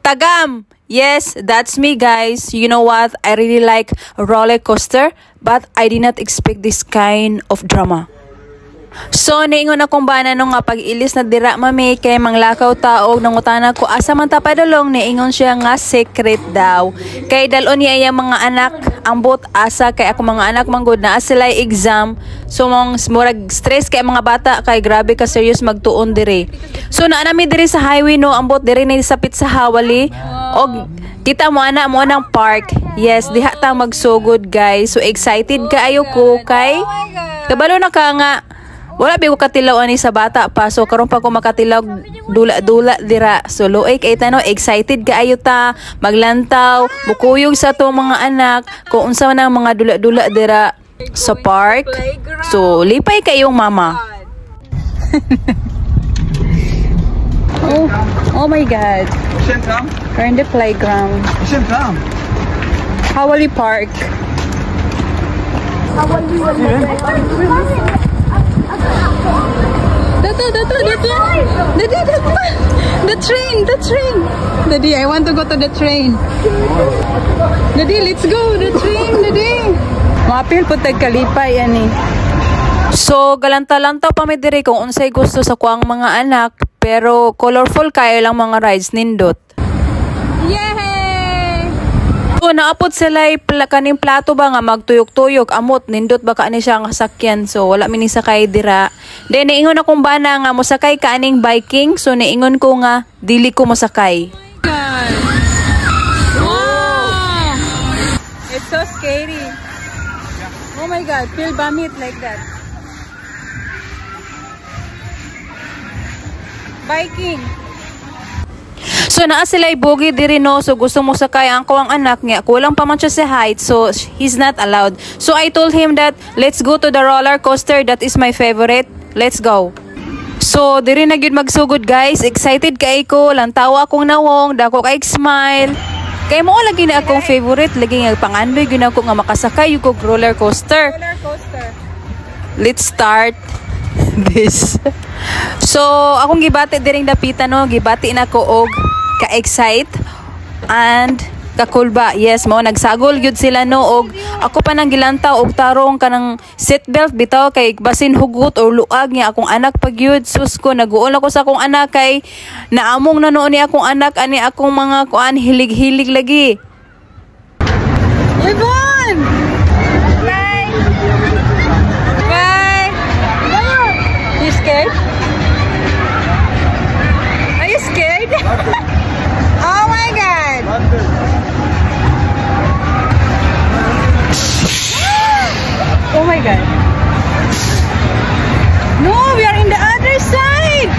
Tagam! Yes, that's me, guys. You know what? I really like roller coaster, but I did not expect this kind of drama. So, niingon akong bana nung nga pag-ilis na dira mami kay manglakaw taog nangutana ko asa man ta padulong, niingon siya nga secret daw. Kay dalon niya iyang mga anak ambot asa kay ako mga anak manggod na sila exam. So murag stress kay mga bata kay grabe ka serious magtuon dire. So naanami dire sa highway no ambot dire ni sa Pizza Hawali og kita mo ana mo nang park. Yes, diha ta magsugod guys. So excited kaayo ko kay kabalo na ka nga wala bi ko katilaw ani sa bata pa. So karon pa ko makatilaw dula-dula dira. So luoy kay tano excited kaayo ta maglantaw, mukuyog sa to mga anak kung unsa man ang mga dula-dula dira sa park. So lipay kayong mama. Oh my god. We're in the playground. Hawali Park. The train. Daddy, I want to go to the train. Daddy, let's go. The train, Daddy. Mapil po tagkalipay ani. So, galanta-lantaw pa mi diri kung unsay gusto sa kuang mga anak, pero colorful kayo lang mga rides nindot. Yay! So, naapot sila kaning plato ba nga magtuyok-tuyok amot nindot ba kaani siya nga sakyan. So, wala mi ni sakay dira. Then niingon akong bana nga mosakay kaaning biking. So, niingon ko nga dili ko mosakay. Wow! It's so scary. Oh my god, feel vomit like that. Biking. So naa sila ibogi diri no. So gusto mo sakay ang kuwang anak niya. Kulang pa man siya sa height. So he's not allowed. So I told him that let's go to the roller coaster. That is my favorite. Let's go. So diri na gyud magsugod guys. Excited kay ko. Lantawa akong nawong. Dako kay smile. Kay mo lagi na akong favorite. Lagi nga pangandoy gyud ako nga makasakay yung roller coaster. Let's start this. So akong gibati diring dapitan no, gibati na ko og ka-excite and kakulba. Yes mo nagsagol gyud sila no og ako pa nang gilantaw og tarong kanang seatbelt bitaw kay basin hugot or luag niya akong anak pagyud. Sus ko naguol ako sa akong anak kay naamong na noon ni akong anak ani akong mga kuan hilig-hilig lagi. Yvonne! Bye! Bye! You scared? Are you scared? Oh my god! Oh my god! No, we are in the other side!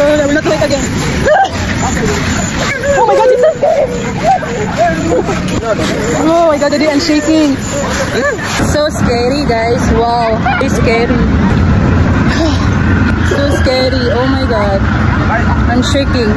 I will not do it again. Oh my god, it's so scary. Oh my god, Daddy, I'm shaking. So scary, guys. Wow, it's scary. So scary. Oh my god, I'm shaking.